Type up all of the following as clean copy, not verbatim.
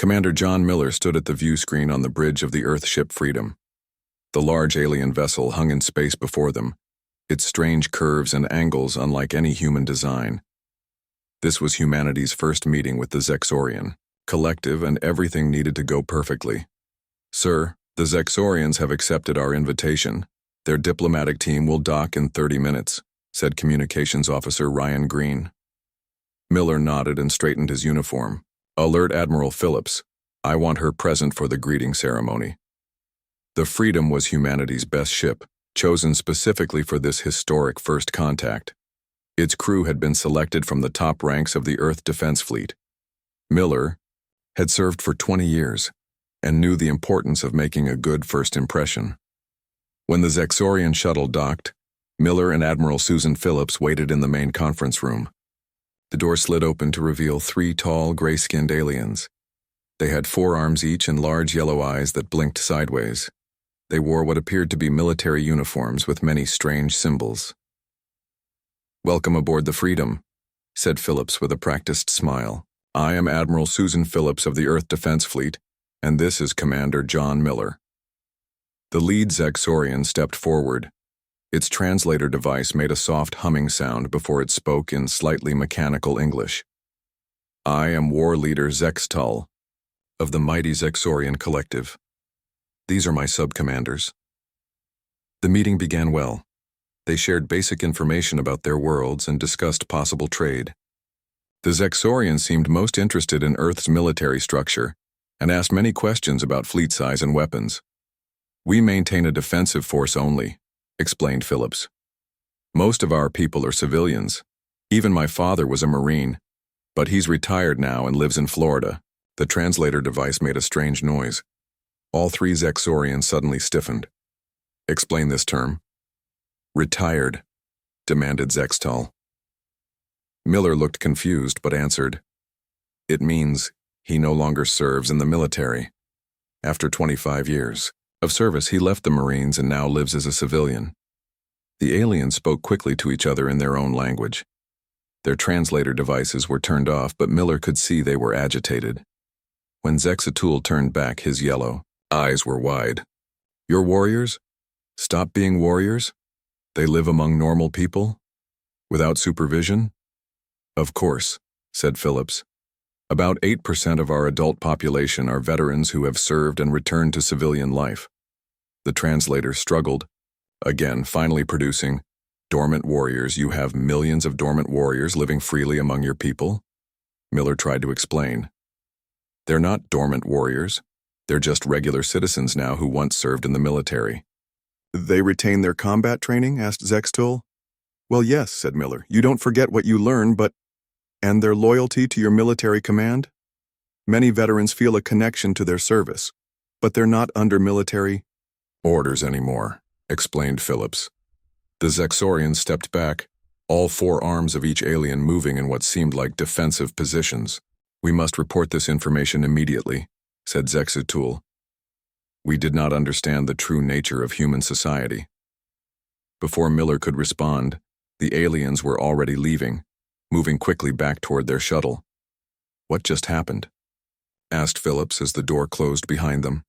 Commander John Miller stood at the view screen on the bridge of the Earthship Freedom. The large alien vessel hung in space before them, its strange curves and angles unlike any human design. This was humanity's first meeting with the Zexorian collective, and everything needed to go perfectly. "Sir, the Zexorians have accepted our invitation. Their diplomatic team will dock in 30 minutes, said Communications Officer Ryan Green. Miller nodded and straightened his uniform. "Alert Admiral Phillips. I want her present for the greeting ceremony." The Freedom was humanity's best ship, chosen specifically for this historic first contact. Its crew had been selected from the top ranks of the Earth Defense Fleet. Miller had served for 20 years and knew the importance of making a good first impression. When the Zexorian shuttle docked, Miller and Admiral Susan Phillips waited in the main conference room. The door slid open to reveal 3 tall, gray-skinned aliens. They had 4 arms each and large yellow eyes that blinked sideways. They wore what appeared to be military uniforms with many strange symbols. "Welcome aboard the Freedom," said Phillips with a practiced smile. "I am Admiral Susan Phillips of the Earth Defense Fleet, and this is Commander John Miller." The lead Zexorian stepped forward. Its translator device made a soft humming sound before it spoke in slightly mechanical English. "I am War Leader Zextull of the mighty Zexorian Collective. These are my sub-commanders." The meeting began well. They shared basic information about their worlds and discussed possible trade. The Zexorian seemed most interested in Earth's military structure and asked many questions about fleet size and weapons. "We maintain a defensive force only," explained Phillips. "Most of our people are civilians. Even my father was a Marine, but he's retired now and lives in Florida." The translator device made a strange noise. All 3 Zexorians suddenly stiffened. "Explain this term." "Retired," demanded Zextull. Miller looked confused but answered, "It means he no longer serves in the military. After 25 years of service, he left the Marines and now lives as a civilian." The aliens spoke quickly to each other in their own language. Their translator devices were turned off, but Miller could see they were agitated. When Zextull turned back, his yellow eyes were wide. "You're warriors? Stop being warriors? They live among normal people? Without supervision?" "Of course," said Phillips. "About 8% of our adult population are veterans who have served and returned to civilian life." The translator struggled, again finally producing, "Dormant warriors, you have millions of dormant warriors living freely among your people?" Miller tried to explain. "They're not dormant warriors. They're just regular citizens now who once served in the military." "They retain their combat training?" asked Zextull. "Well, yes," said Miller. "You don't forget what you learn, but—" "And their loyalty to your military command? Many veterans feel a connection to their service, but they're not under military orders anymore," explained Phillips. The Zexorians stepped back, all 4 arms of each alien moving in what seemed like defensive positions. "We must report this information immediately," said Zextull. "We did not understand the true nature of human society." Before Miller could respond, the aliens were already leaving, moving quickly back toward their shuttle. "What just happened?" asked Phillips as the door closed behind them.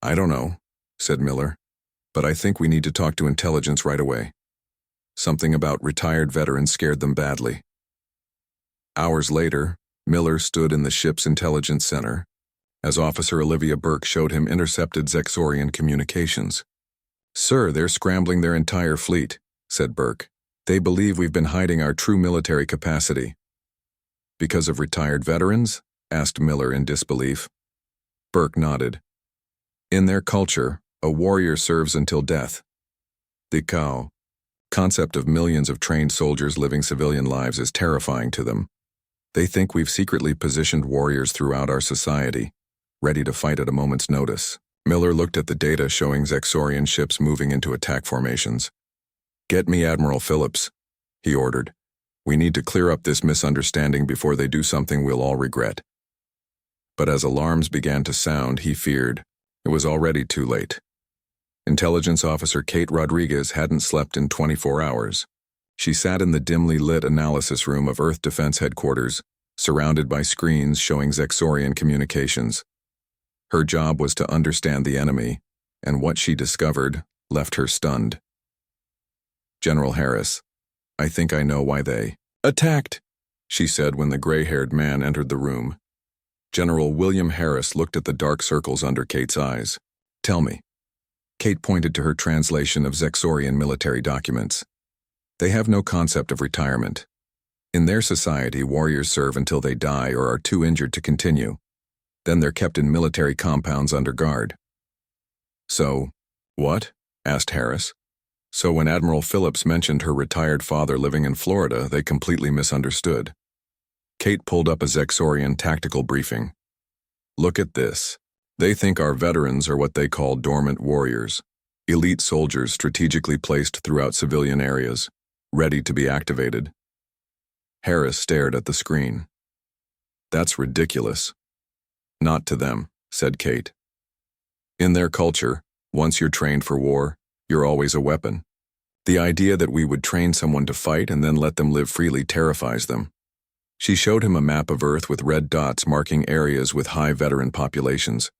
"I don't know," said Miller, "but I think we need to talk to intelligence right away. Something about retired veterans scared them badly." Hours later, Miller stood in the ship's intelligence center as Officer Olivia Burke showed him intercepted Zexorian communications. "Sir, they're scrambling their entire fleet," said Burke. "They believe we've been hiding our true military capacity." "Because of retired veterans?" asked Miller in disbelief. Burke nodded. "In their culture, a warrior serves until death. The concept of millions of trained soldiers living civilian lives is terrifying to them. They think we've secretly positioned warriors throughout our society, ready to fight at a moment's notice." Miller looked at the data showing Zexorian ships moving into attack formations. "Get me Admiral Phillips," he ordered. "We need to clear up this misunderstanding before they do something we'll all regret." But as alarms began to sound, he feared it was already too late. Intelligence Officer Kate Rodriguez hadn't slept in 24 hours. She sat in the dimly lit analysis room of Earth Defense Headquarters, surrounded by screens showing Zexorian communications. Her job was to understand the enemy, and what she discovered left her stunned. "General Harris, I think I know why they attacked," she said when the gray-haired man entered the room. General William Harris looked at the dark circles under Kate's eyes. "Tell me." Kate pointed to her translation of Zexorian military documents. "They have no concept of retirement. In their society, warriors serve until they die or are too injured to continue. Then they're kept in military compounds under guard." "So, what?" asked Harris. "So when Admiral Phillips mentioned her retired father living in Florida, they completely misunderstood." Kate pulled up a Zexorian tactical briefing. "Look at this. They think our veterans are what they call dormant warriors, elite soldiers strategically placed throughout civilian areas, ready to be activated." Harris stared at the screen. "That's ridiculous." "Not to them," said Kate. "In their culture, once you're trained for war, you're always a weapon. The idea that we would train someone to fight and then let them live freely terrifies them." She showed him a map of Earth with red dots marking areas with high veteran populations.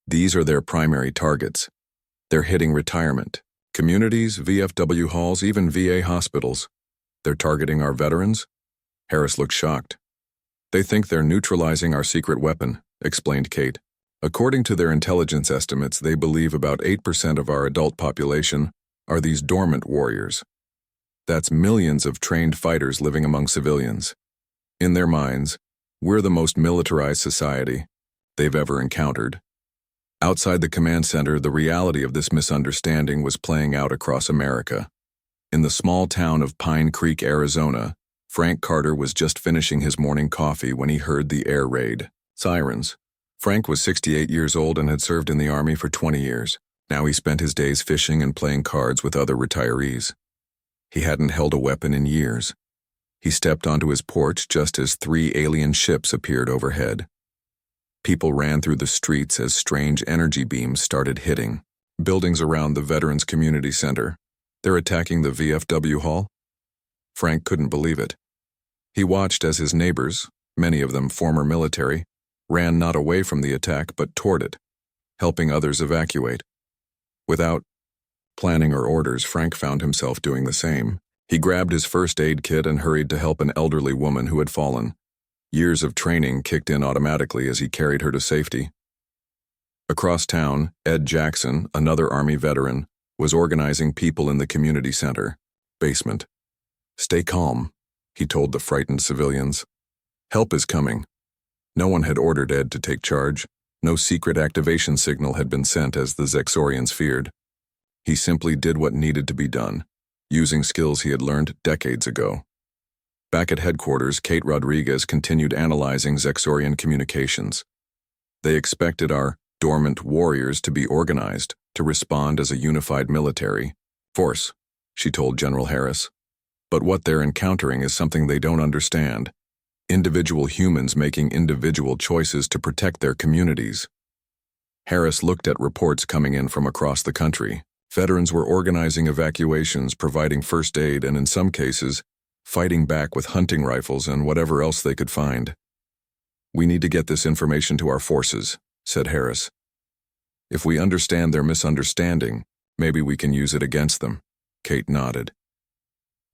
These are their primary targets. They're hitting retirement, communities, VFW halls, even VA hospitals. They're targeting our veterans? Harris looked shocked. "They think they're neutralizing our secret weapon," explained Kate. "According to their intelligence estimates, they believe about 8% of our adult population are these dormant warriors. That's millions of trained fighters living among civilians. In their minds, we're the most militarized society they've ever encountered." Outside the command center, the reality of this misunderstanding was playing out across America. In the small town of Pine Creek, Arizona, Frank Carter was just finishing his morning coffee when he heard the air raid sirens. Frank was 68 years old and had served in the Army for 20 years. Now he spent his days fishing and playing cards with other retirees. He hadn't held a weapon in years. He stepped onto his porch just as 3 alien ships appeared overhead. People ran through the streets as strange energy beams started hitting buildings around the Veterans Community Center. "They're attacking the VFW hall?" Frank couldn't believe it. He watched as his neighbors, many of them former military, ran not away from the attack but toward it, helping others evacuate. Without planning or orders, Frank found himself doing the same. He grabbed his first aid kit and hurried to help an elderly woman who had fallen. Years of training kicked in automatically as he carried her to safety. Across town, Ed Jackson, another Army veteran, was organizing people in the community center basement. "Stay calm," he told the frightened civilians. "Help is coming." No one had ordered Ed to take charge. No secret activation signal had been sent as the Zexorians feared. He simply did what needed to be done, using skills he had learned decades ago. Back at headquarters, Kate Rodriguez continued analyzing Zexorian communications. They expected our dormant warriors to be organized, to respond as a unified military force, she told General Harris. But what they're encountering is something they don't understand. Individual humans making individual choices to protect their communities. Harris looked at reports coming in from across the country. Veterans were organizing evacuations, providing first aid, and in some cases, fighting back with hunting rifles and whatever else they could find. "We need to get this information to our forces," said Harris. "If we understand their misunderstanding, maybe we can use it against them." Kate nodded.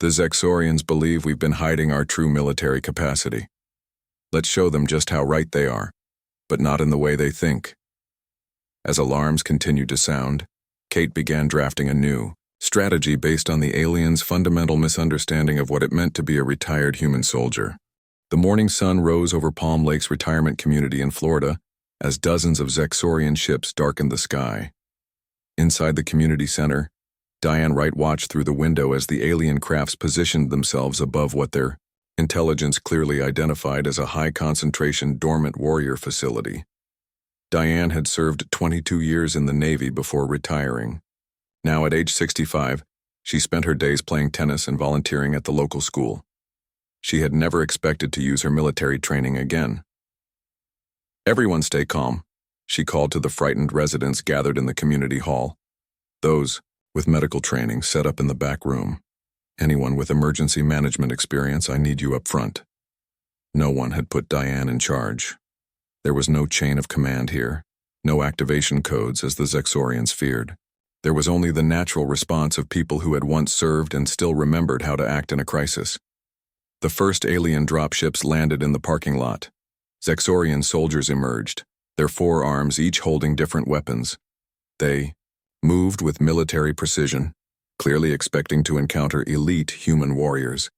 "The Zexorians believe we've been hiding our true military capacity. Let's show them just how right they are, but not in the way they think." As alarms continued to sound, Kate began drafting a new strategy based on the aliens' fundamental misunderstanding of what it meant to be a retired human soldier. The morning sun rose over Palm Lake's retirement community in Florida as dozens of Zexorian ships darkened the sky. Inside the community center, Diane Wright watched through the window as the alien crafts positioned themselves above what their intelligence clearly identified as a high-concentration dormant warrior facility. Diane had served 22 years in the Navy before retiring. Now at age 65, she spent her days playing tennis and volunteering at the local school. She had never expected to use her military training again. "Everyone stay calm," she called to the frightened residents gathered in the community hall. Those with medical training set up in the back room. "Anyone with emergency management experience, I need you up front." No one had put Diane in charge. There was no chain of command here, no activation codes as the Zexorians feared. There was only the natural response of people who had once served and still remembered how to act in a crisis. The first alien dropships landed in the parking lot. Zexorian soldiers emerged, their forearms each holding different weapons. They moved with military precision, clearly expecting to encounter elite human warriors.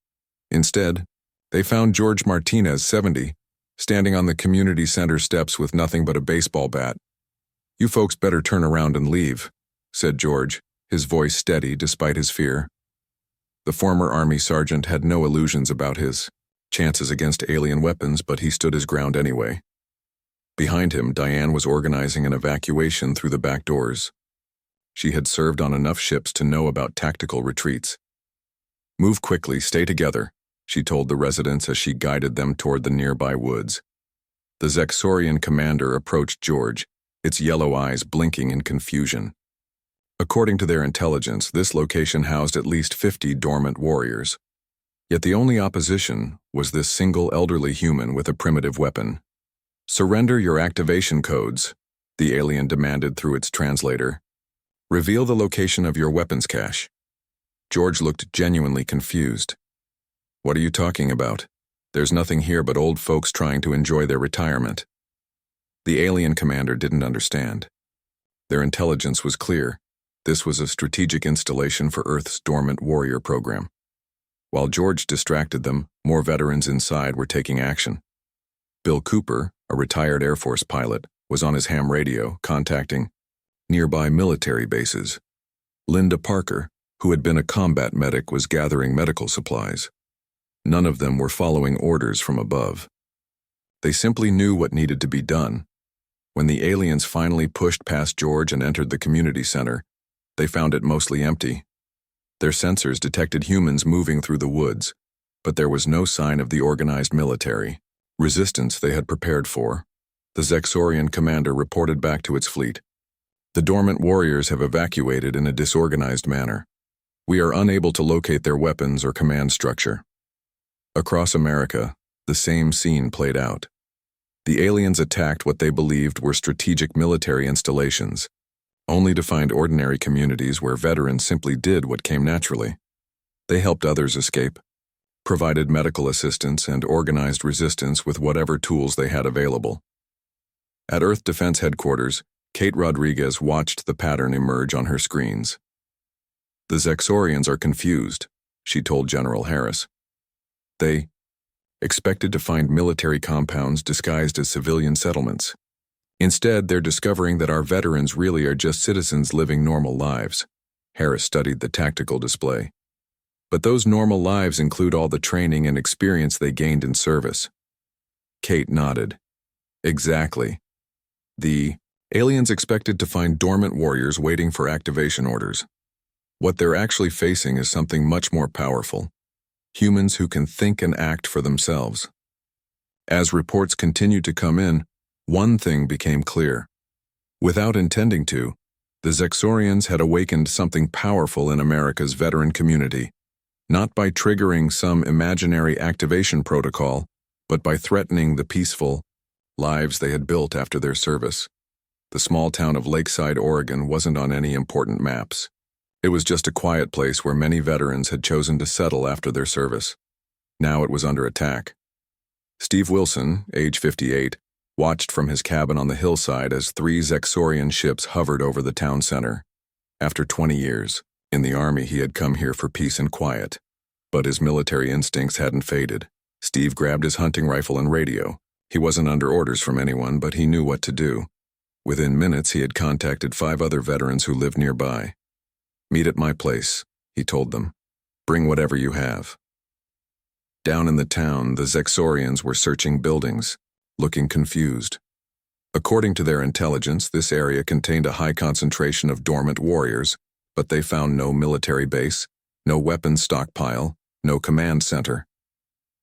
Instead, they found George Martinez, 70, standing on the community center steps with nothing but a baseball bat. "You folks better turn around and leave," said George, his voice steady despite his fear. The former Army sergeant had no illusions about his chances against alien weapons, but he stood his ground anyway. Behind him, Diane was organizing an evacuation through the back doors. She had served on enough ships to know about tactical retreats. "Move quickly, stay together," she told the residents as she guided them toward the nearby woods. The Zexorian commander approached George, its yellow eyes blinking in confusion. According to their intelligence, this location housed at least 50 dormant warriors. Yet the only opposition was this single elderly human with a primitive weapon. "Surrender your activation codes," the alien demanded through its translator. "Reveal the location of your weapons cache." George looked genuinely confused. "What are you talking about? There's nothing here but old folks trying to enjoy their retirement." The alien commander didn't understand. Their intelligence was clear. This was a strategic installation for Earth's dormant warrior program. While George distracted them, more veterans inside were taking action. Bill Cooper, a retired Air Force pilot, was on his ham radio, contacting nearby military bases. Linda Parker, who had been a combat medic, was gathering medical supplies. None of them were following orders from above. They simply knew what needed to be done. When the aliens finally pushed past George and entered the community center, they found it mostly empty. Their sensors detected humans moving through the woods, but there was no sign of the organized military resistance they had prepared for. The Zexorian commander reported back to its fleet. "The dormant warriors have evacuated in a disorganized manner. We are unable to locate their weapons or command structure." Across America, the same scene played out. The aliens attacked what they believed were strategic military installations, only to find ordinary communities where veterans simply did what came naturally. They helped others escape, provided medical assistance, and organized resistance with whatever tools they had available. At Earth Defense Headquarters, Kate Rodriguez watched the pattern emerge on her screens. "The Zexorians are confused," she told General Harris. "They expected to find military compounds disguised as civilian settlements. Instead, they're discovering that our veterans really are just citizens living normal lives." Harris studied the tactical display. "But those normal lives include all the training and experience they gained in service." Kate nodded. "Exactly. The aliens expected to find dormant warriors waiting for activation orders. What they're actually facing is something much more powerful. Humans who can think and act for themselves." As reports continued to come in, one thing became clear. Without intending to, the Zexorians had awakened something powerful in America's veteran community, not by triggering some imaginary activation protocol, but by threatening the peaceful lives they had built after their service. The small town of Lakeside, Oregon wasn't on any important maps. It was just a quiet place where many veterans had chosen to settle after their service. Now it was under attack. Steve Wilson, age 58, watched from his cabin on the hillside as 3 Zexorian ships hovered over the town center. After 20 years, in the Army he had come here for peace and quiet. But his military instincts hadn't faded. Steve grabbed his hunting rifle and radio. He wasn't under orders from anyone, but he knew what to do. Within minutes, he had contacted 5 other veterans who lived nearby. "Meet at my place," he told them. "Bring whatever you have." Down in the town, the Zexorians were searching buildings, looking confused. According to their intelligence, this area contained a high concentration of dormant warriors, but they found no military base, no weapons stockpile, no command center.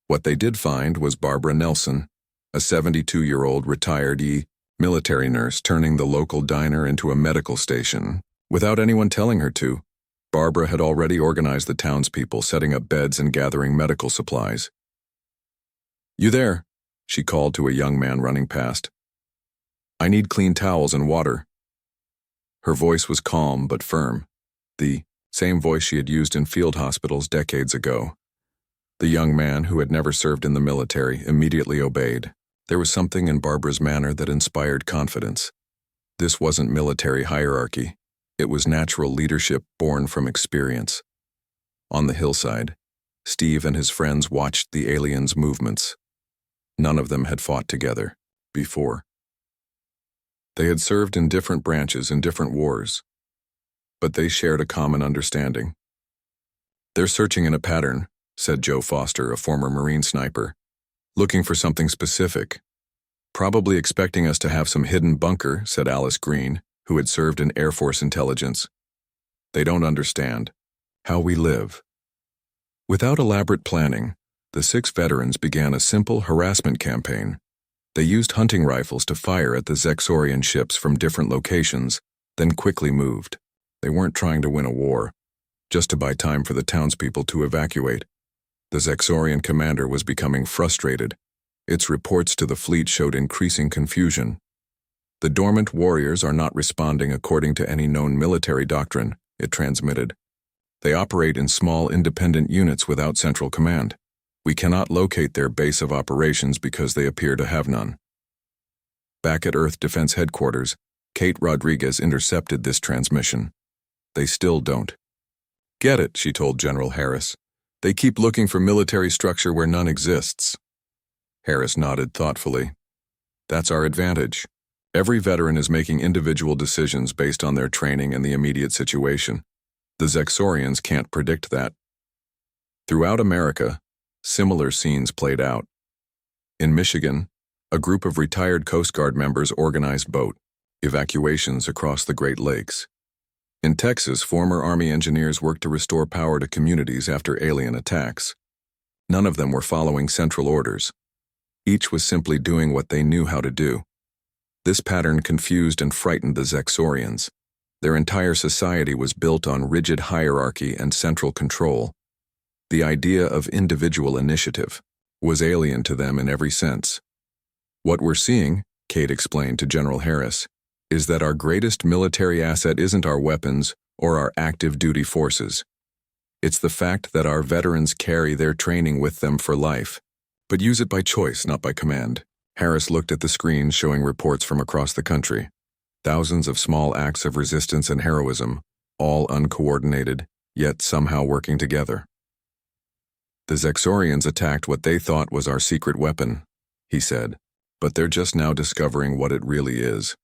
What they did find was Barbara Nelson, a 72-year-old retired military nurse turning the local diner into a medical station. Without anyone telling her to, Barbara had already organized the townspeople, setting up beds and gathering medical supplies. "You there?" she called to a young man running past. "I need clean towels and water." Her voice was calm but firm, the same voice she had used in field hospitals decades ago. The young man, who had never served in the military, immediately obeyed. There was something in Barbara's manner that inspired confidence. This wasn't military hierarchy. It was natural leadership born from experience. On the hillside, Steve and his friends watched the aliens' movements. None of them had fought together before. They had served in different branches in different wars, but they shared a common understanding. "They're searching in a pattern," said Joe Foster, a former Marine sniper, "looking for something specific. Probably expecting us to have some hidden bunker," said Alice Green, who had served in Air Force intelligence. "They don't understand how we live." Without elaborate planning, the 6 veterans began a simple harassment campaign. They used hunting rifles to fire at the Zexorian ships from different locations, then quickly moved. They weren't trying to win a war, just to buy time for the townspeople to evacuate. The Zexorian commander was becoming frustrated. Its reports to the fleet showed increasing confusion. "The dormant warriors are not responding according to any known military doctrine," it transmitted. "They operate in small independent units without central command. We cannot locate their base of operations because they appear to have none." Back at Earth Defense Headquarters, Kate Rodriguez intercepted this transmission. "They still don't get it," she told General Harris. "They keep looking for military structure where none exists." Harris nodded thoughtfully. "That's our advantage. Every veteran is making individual decisions based on their training and the immediate situation. The Zexorians can't predict that." Throughout America, similar scenes played out. In Michigan, a group of retired Coast Guard members organized boat evacuations across the Great Lakes. In Texas, former Army engineers worked to restore power to communities after alien attacks. None of them were following central orders. Each was simply doing what they knew how to do. This pattern confused and frightened the Zexorians. Their entire society was built on rigid hierarchy and central control. The idea of individual initiative was alien to them in every sense. "What we're seeing," Kate explained to General Harris, "is that our greatest military asset isn't our weapons or our active duty forces. It's the fact that our veterans carry their training with them for life, but use it by choice, not by command." Harris looked at the screens showing reports from across the country. Thousands of small acts of resistance and heroism, all uncoordinated, yet somehow working together. "The Zexorians attacked what they thought was our secret weapon," he said, "but they're just now discovering what it really is."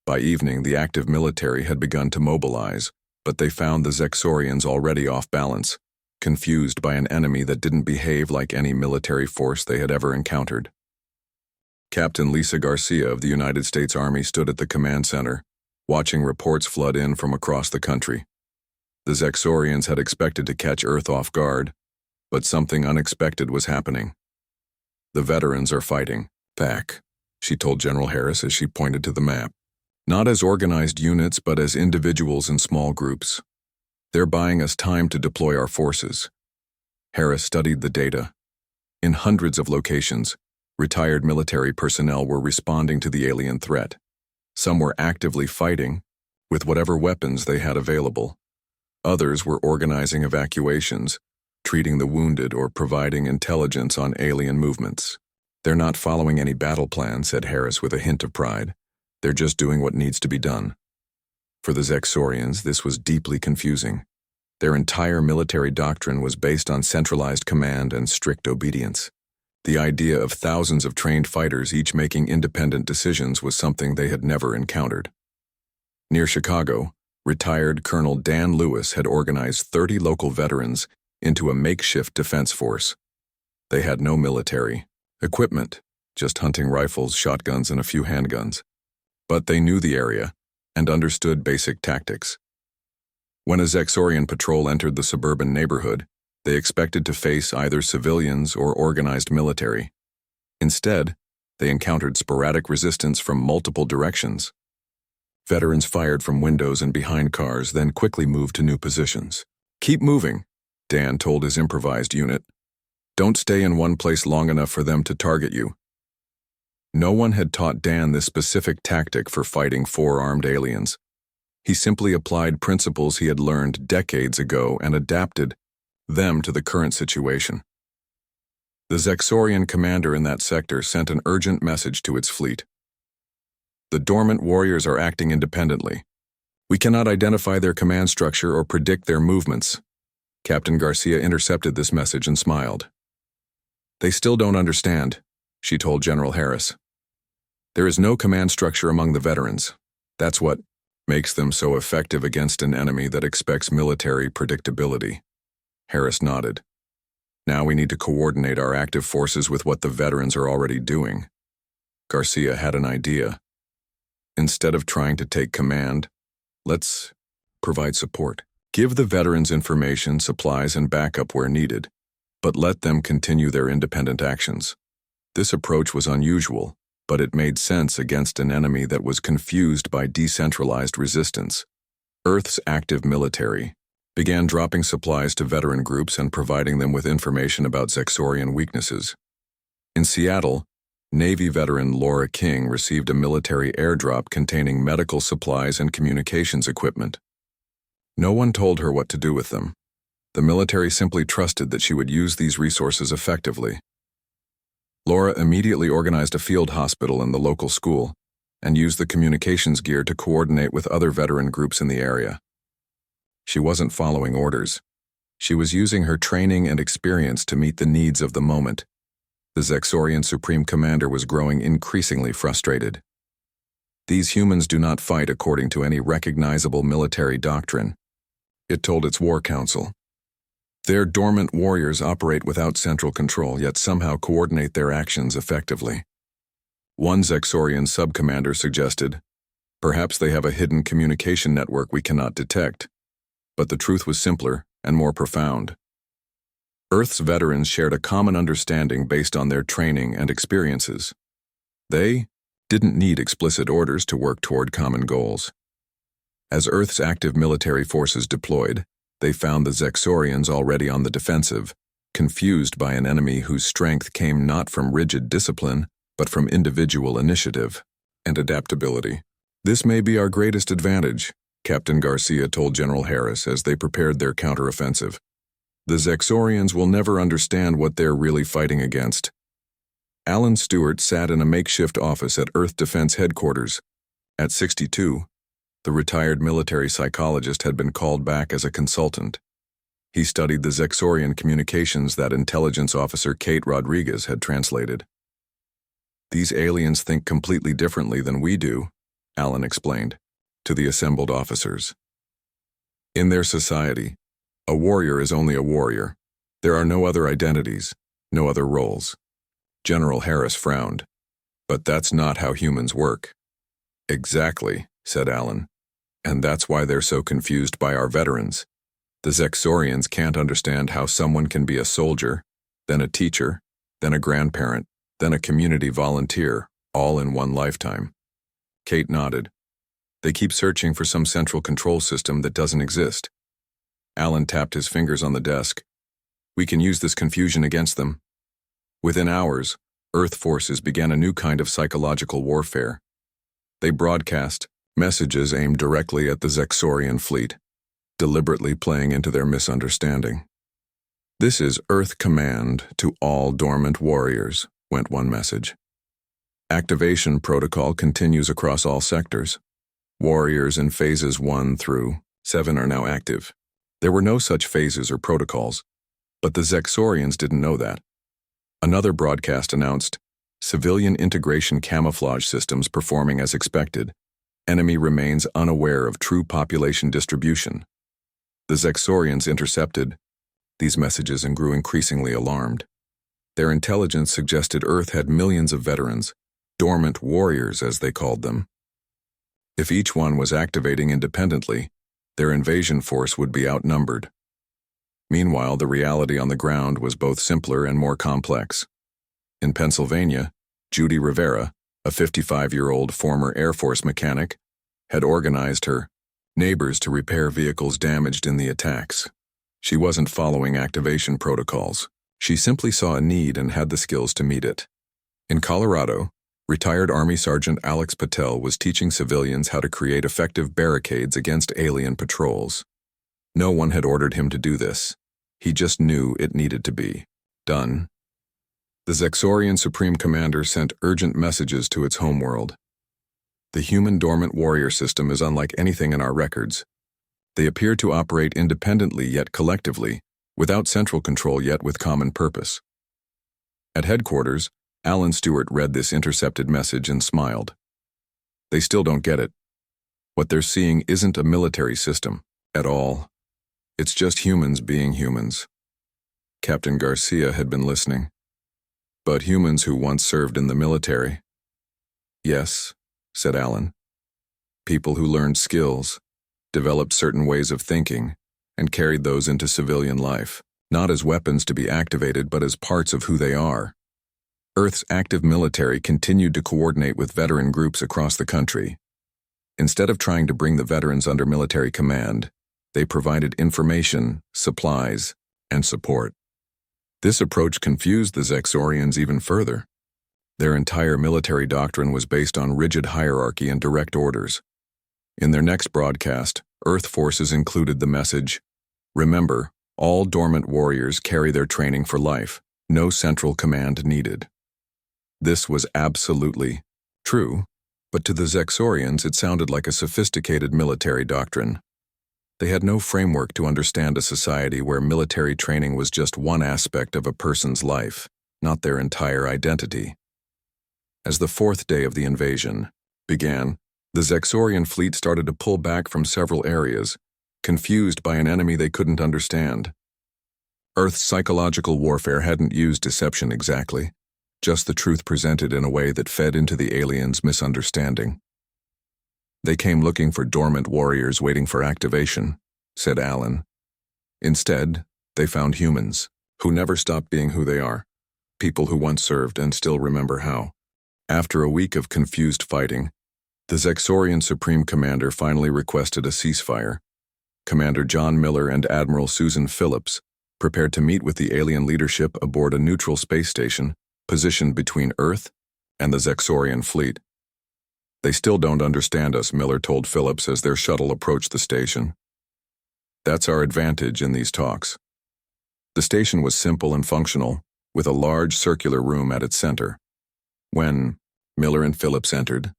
By evening, the active military had begun to mobilize, but they found the Zexorians already off balance, confused by an enemy that didn't behave like any military force they had ever encountered. Captain Lisa Garcia of the United States Army stood at the command center, watching reports flood in from across the country. The Zexorians had expected to catch Earth off guard, but something unexpected was happening. "The veterans are fighting back," she told General Harris as she pointed to the map. "Not as organized units, but as individuals in small groups. They're buying us time to deploy our forces." Harris studied the data. In hundreds of locations, retired military personnel were responding to the alien threat. Some were actively fighting, with whatever weapons they had available. Others were organizing evacuations, treating the wounded, or providing intelligence on alien movements. "They're not following any battle plan," said Harris with a hint of pride. "They're just doing what needs to be done." For the Zexorians, this was deeply confusing. Their entire military doctrine was based on centralized command and strict obedience. The idea of thousands of trained fighters each making independent decisions was something they had never encountered. Near Chicago, retired Colonel Dan Lewis had organized 30 local veterans into a makeshift defense force. They had no military equipment, just hunting rifles, shotguns, and a few handguns. But they knew the area and understood basic tactics. When a Zexorian patrol entered the suburban neighborhood, they expected to face either civilians or organized military. Instead, they encountered sporadic resistance from multiple directions. Veterans fired from windows and behind cars, then quickly moved to new positions. "Keep moving," Dan told his improvised unit. "Don't stay in one place long enough for them to target you. No one had taught Dan this specific tactic for fighting four-armed aliens. He simply applied principles he had learned decades ago and adapted them to the current situation. The Zexorian commander in that sector sent an urgent message to its fleet. The dormant warriors are acting independently. We cannot identify their command structure or predict their movements. Captain Garcia intercepted this message and smiled. They still don't understand, she told General Harris. There is no command structure among the veterans. That's what makes them so effective against an enemy that expects military predictability. Harris nodded. Now we need to coordinate our active forces with what the veterans are already doing. Garcia had an idea. Instead of trying to take command, let's provide support. Give the veterans information, supplies, and backup where needed, but let them continue their independent actions. This approach was unusual, but it made sense against an enemy that was confused by decentralized resistance. Earth's active military began dropping supplies to veteran groups and providing them with information about Zexorian weaknesses. In Seattle, Navy veteran Laura King received a military airdrop containing medical supplies and communications equipment. No one told her what to do with them. The military simply trusted that she would use these resources effectively. Laura immediately organized a field hospital in the local school and used the communications gear to coordinate with other veteran groups in the area. She wasn't following orders. She was using her training and experience to meet the needs of the moment. The Zexorian Supreme Commander was growing increasingly frustrated. These humans do not fight according to any recognizable military doctrine, it told its war council. Their dormant warriors operate without central control, yet somehow coordinate their actions effectively. One Zexorian sub-commander suggested, perhaps they have a hidden communication network we cannot detect. But the truth was simpler and more profound. Earth's veterans shared a common understanding based on their training and experiences. They didn't need explicit orders to work toward common goals. As Earth's active military forces deployed, they found the Zexorians already on the defensive, confused by an enemy whose strength came not from rigid discipline, but from individual initiative and adaptability. This may be our greatest advantage, Captain Garcia told General Harris as they prepared their counteroffensive. The Zexorians will never understand what they're really fighting against. Alan Stewart sat in a makeshift office at Earth Defense Headquarters. At 62, the retired military psychologist had been called back as a consultant. He studied the Zexorian communications that intelligence officer Kate Rodriguez had translated. These aliens think completely differently than we do, Alan explained to the assembled officers. In their society, a warrior is only a warrior. There are no other identities, no other roles. General Harris frowned. But that's not how humans work. Exactly, said Alan. And that's why they're so confused by our veterans. The Zexorians can't understand how someone can be a soldier, then a teacher, then a grandparent, then a community volunteer, all in one lifetime. Kate nodded. They keep searching for some central control system that doesn't exist. Alan tapped his fingers on the desk. We can use this confusion against them. Within hours, Earth forces began a new kind of psychological warfare. They broadcast messages aimed directly at the Zexorian fleet, deliberately playing into their misunderstanding. This is Earth command to all dormant warriors, went one message. Activation protocol continues across all sectors. Warriors in phases 1 through 7 are now active. There were no such phases or protocols, but the Zexorians didn't know that. Another broadcast announced, civilian integration camouflage systems performing as expected. Enemy remains unaware of true population distribution. The Zexorians intercepted these messages and grew increasingly alarmed. Their intelligence suggested Earth had millions of veterans, dormant warriors as they called them. If each one was activating independently, their invasion force would be outnumbered. Meanwhile, the reality on the ground was both simpler and more complex. In Pennsylvania, Judy Rivera, a 55-year-old former Air Force mechanic, had organized her neighbors to repair vehicles damaged in the attacks. She wasn't following activation protocols. She simply saw a need and had the skills to meet it. In Colorado, Retired Army Sergeant Alex Patel was teaching civilians how to create effective barricades against alien patrols. No one had ordered him to do this. He just knew it needed to be done. The Zexorian Supreme Commander sent urgent messages to its homeworld. The human dormant warrior system is unlike anything in our records. They appear to operate independently yet collectively, without central control yet with common purpose. At headquarters, Alan Stewart read this intercepted message and smiled. They still don't get it. What they're seeing isn't a military system, at all. It's just humans being humans. Captain Garcia had been listening. But humans who once served in the military. Yes, said Alan. People who learned skills, developed certain ways of thinking, and carried those into civilian life, not as weapons to be activated but as parts of who they are. Earth's active military continued to coordinate with veteran groups across the country. Instead of trying to bring the veterans under military command, they provided information, supplies, and support. This approach confused the Zexorians even further. Their entire military doctrine was based on rigid hierarchy and direct orders. In their next broadcast, Earth forces included the message, "Remember, all dormant warriors carry their training for life. No central command needed." This was absolutely true, but to the Zexorians it sounded like a sophisticated military doctrine. They had no framework to understand a society where military training was just one aspect of a person's life, not their entire identity. As the fourth day of the invasion began, the Zexorian fleet started to pull back from several areas, confused by an enemy they couldn't understand. Earth's psychological warfare hadn't used deception exactly, just the truth presented in a way that fed into the aliens' misunderstanding. "They came looking for dormant warriors waiting for activation," said Alan. "Instead, they found humans, who never stopped being who they are, people who once served and still remember how." After a week of confused fighting, the Zexorian Supreme Commander finally requested a ceasefire. Commander John Miller and Admiral Susan Phillips prepared to meet with the alien leadership aboard a neutral space station positioned between Earth and the Zexorian fleet. "They still don't understand us," Miller told Phillips as their shuttle approached the station. "That's our advantage in these talks." The station was simple and functional, with a large circular room at its center. When Miller and Phillips entered,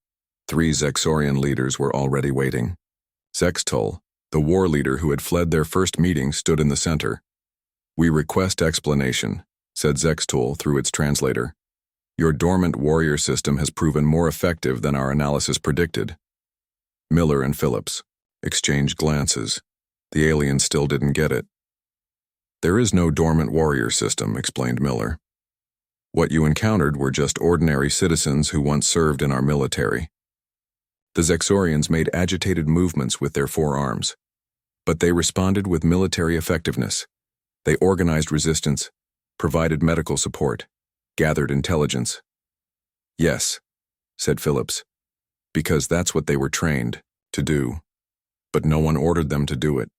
3 Zexorian leaders were already waiting. Zextul, the war leader who had fled their first meeting, stood in the center. "We request explanation," said Zextul through its translator. "Your dormant warrior system has proven more effective than our analysis predicted." Miller and Phillips exchanged glances. The aliens still didn't get it. "There is no dormant warrior system," explained Miller. "What you encountered were just ordinary citizens who once served in our military." The Zexorians made agitated movements with their forearms, but they responded with military effectiveness. They organized resistance, provided medical support, gathered intelligence. "Yes," said Phillips, "because that's what they were trained to do. But no one ordered them to do it.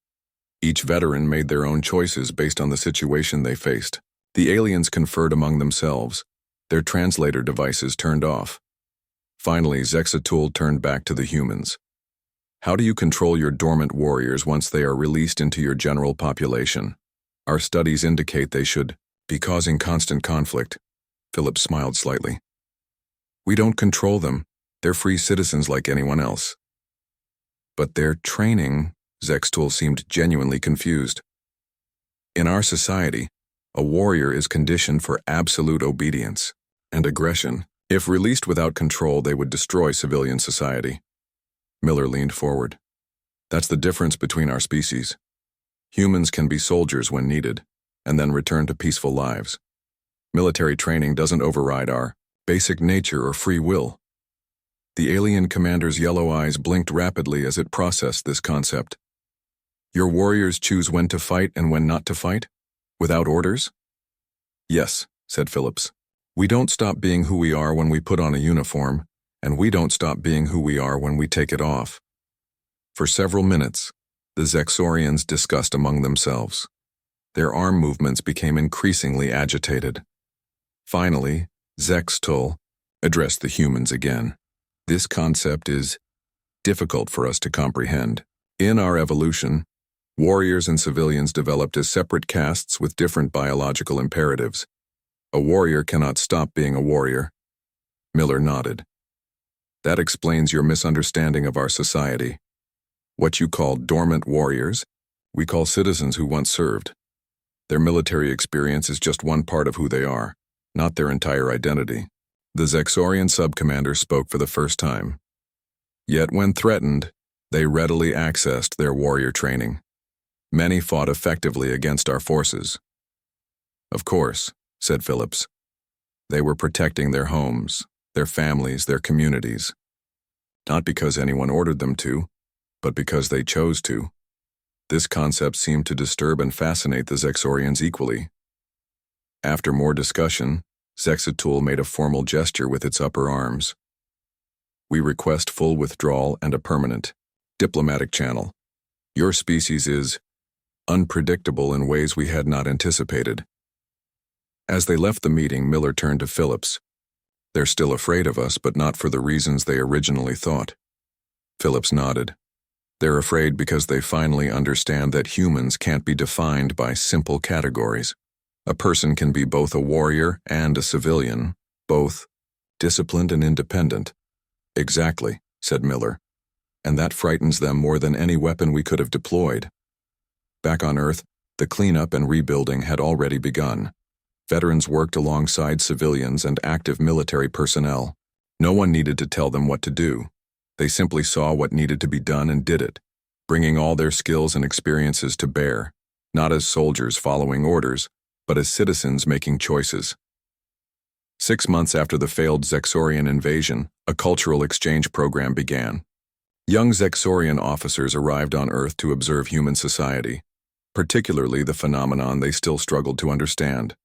Each veteran made their own choices based on the situation they faced. The aliens conferred among themselves, their translator devices turned off. Finally, Zextul turned back to the humans. "How do you control your dormant warriors once they are released into your general population? Our studies indicate they should be causing constant conflict." Phillips smiled slightly. "We don't control them. They're free citizens like anyone else." "But their training," Zextul seemed genuinely confused. "In our society, a warrior is conditioned for absolute obedience and aggression. If released without control, they would destroy civilian society." Miller leaned forward. "That's the difference between our species. Humans can be soldiers when needed, and then return to peaceful lives. Military training doesn't override our basic nature or free will." The alien commander's yellow eyes blinked rapidly as it processed this concept. "Your warriors choose when to fight and when not to fight? Without orders?" "Yes," said Phillips. "We don't stop being who we are when we put on a uniform, and we don't stop being who we are when we take it off." For several minutes, the Zexorians discussed among themselves. Their arm movements became increasingly agitated. Finally, Zextul, addressed the humans again. This concept is difficult for us to comprehend. In our evolution, warriors and civilians developed as separate castes with different biological imperatives. A warrior cannot stop being a warrior. Miller nodded. That explains your misunderstanding of our society. What you call dormant warriors, we call citizens who once served. Their military experience is just one part of who they are, not their entire identity. The Zexorian subcommander spoke for the first time. Yet when threatened, they readily accessed their warrior training. Many fought effectively against our forces. Of course, said Phillips. They were protecting their homes, their families, their communities. Not because anyone ordered them to, but because they chose to. This concept seemed to disturb and fascinate the Zexorians equally. After more discussion, Zexatul made a formal gesture with its upper arms. We request full withdrawal and a permanent, diplomatic channel. Your species is unpredictable in ways we had not anticipated. As they left the meeting, Miller turned to Phillips. They're still afraid of us, but not for the reasons they originally thought. Phillips nodded. They're afraid because they finally understand that humans can't be defined by simple categories. A person can be both a warrior and a civilian, both disciplined and independent. Exactly, said Miller. And that frightens them more than any weapon we could have deployed. Back on Earth, the cleanup and rebuilding had already begun. Veterans worked alongside civilians and active military personnel. No one needed to tell them what to do. They simply saw what needed to be done and did it, bringing all their skills and experiences to bear, not as soldiers following orders, but as citizens making choices. 6 months after the failed Zexorian invasion, a cultural exchange program began. Young Zexorian officers arrived on Earth to observe human society, particularly the phenomenon they still struggled to understand: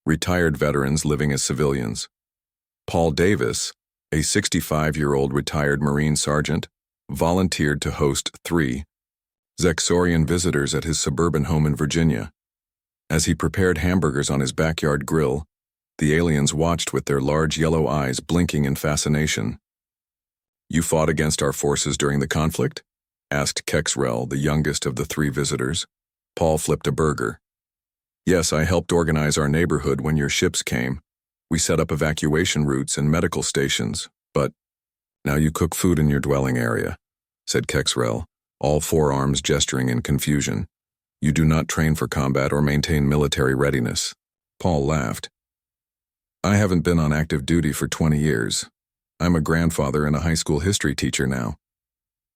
retired veterans living as civilians. Paul Davis, a 65-year-old retired Marine sergeant, volunteered to host 3 Zexorian visitors at his suburban home in Virginia. As he prepared hamburgers on his backyard grill, the aliens watched with their large yellow eyes blinking in fascination. You fought against our forces during the conflict? Asked Kexrel, the youngest of the 3 visitors. Paul flipped a burger. Yes, I helped organize our neighborhood when your ships came. We set up evacuation routes and medical stations, but now you cook food in your dwelling area, said Kexrel, all 4 arms gesturing in confusion. You do not train for combat or maintain military readiness. Paul laughed. I haven't been on active duty for 20 years. I'm a grandfather and a high school history teacher now.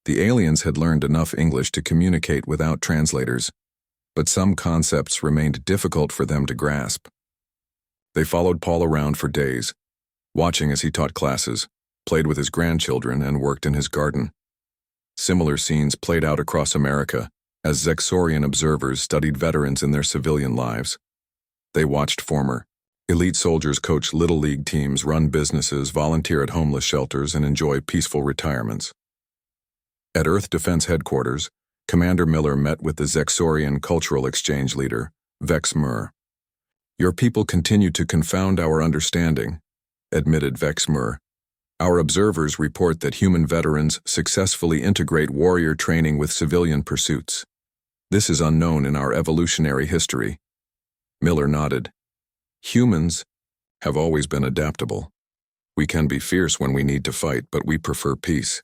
The aliens had learned enough English to communicate without translators, but some concepts remained difficult for them to grasp. They followed Paul around for days, watching as he taught classes, played with his grandchildren, and worked in his garden. Similar scenes played out across America as Zexorian observers studied veterans in their civilian lives. They watched former elite soldiers coach little league teams, run businesses, volunteer at homeless shelters, and enjoy peaceful retirements. At Earth Defense Headquarters, Commander Miller met with the Zexorian cultural exchange leader, Vex Mur. Your people continue to confound our understanding, admitted Vex Mur. Our observers report that human veterans successfully integrate warrior training with civilian pursuits. This is unknown in our evolutionary history. Miller nodded. Humans have always been adaptable. We can be fierce when we need to fight, but we prefer peace.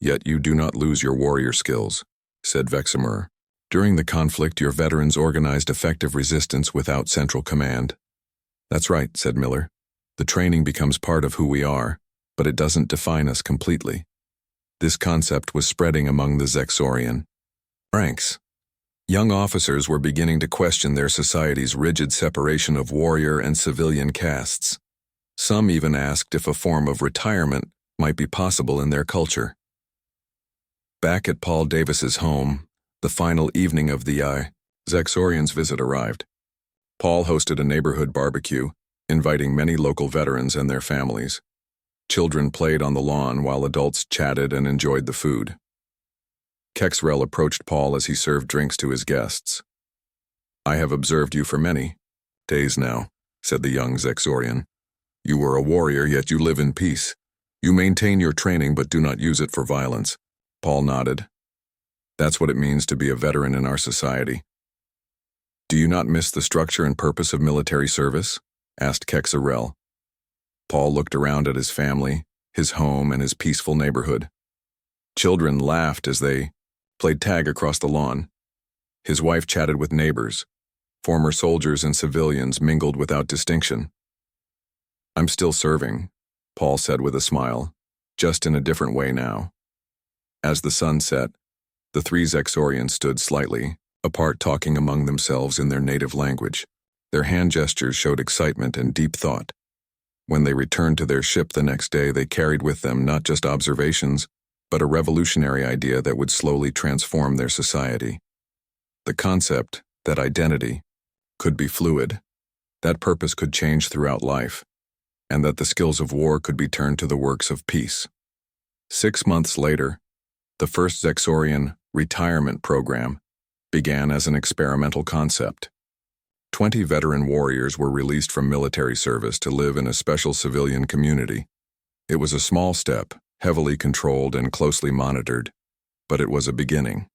Yet you do not lose your warrior skills, said Vexamur. During the conflict, your veterans organized effective resistance without central command. That's right, said Miller. The training becomes part of who we are, but it doesn't define us completely. This concept was spreading among the Zexorian ranks. Young officers were beginning to question their society's rigid separation of warrior and civilian castes. Some even asked if a form of retirement might be possible in their culture. Back at Paul Davis's home, the final evening of the Zexorian's visit arrived. Paul hosted a neighborhood barbecue, inviting many local veterans and their families. Children played on the lawn while adults chatted and enjoyed the food. Kexrel approached Paul as he served drinks to his guests. I have observed you for many days now, said the young Zexorian. You were a warrior, yet you live in peace. You maintain your training but do not use it for violence. Paul nodded. That's what it means to be a veteran in our society. Do you not miss the structure and purpose of military service? Asked Kexarel. Paul looked around at his family, his home, and his peaceful neighborhood. Children laughed as they played tag across the lawn. His wife chatted with neighbors. Former soldiers and civilians mingled without distinction. I'm still serving, Paul said with a smile, just in a different way now. As the sun set, the three Zexorians stood slightly apart, talking among themselves in their native language. Their hand gestures showed excitement and deep thought. When they returned to their ship the next day, they carried with them not just observations, but a revolutionary idea that would slowly transform their society. The concept that identity could be fluid, that purpose could change throughout life, and that the skills of war could be turned to the works of peace. 6 months later, the first Zexorian retirement program began as an experimental concept. 20 veteran warriors were released from military service to live in a special civilian community. It was a small step, heavily controlled and closely monitored, but it was a beginning.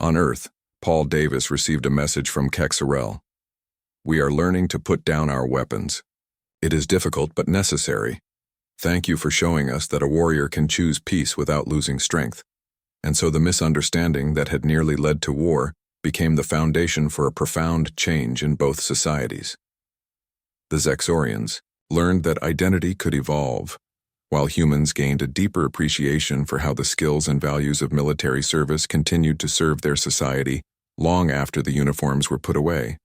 On Earth, Paul Davis received a message from Kexarel. We are learning to put down our weapons. It is difficult but necessary. Thank you for showing us that a warrior can choose peace without losing strength. And so the misunderstanding that had nearly led to war became the foundation for a profound change in both societies. The Zexorians learned that identity could evolve, while humans gained a deeper appreciation for how the skills and values of military service continued to serve their society long after the uniforms were put away.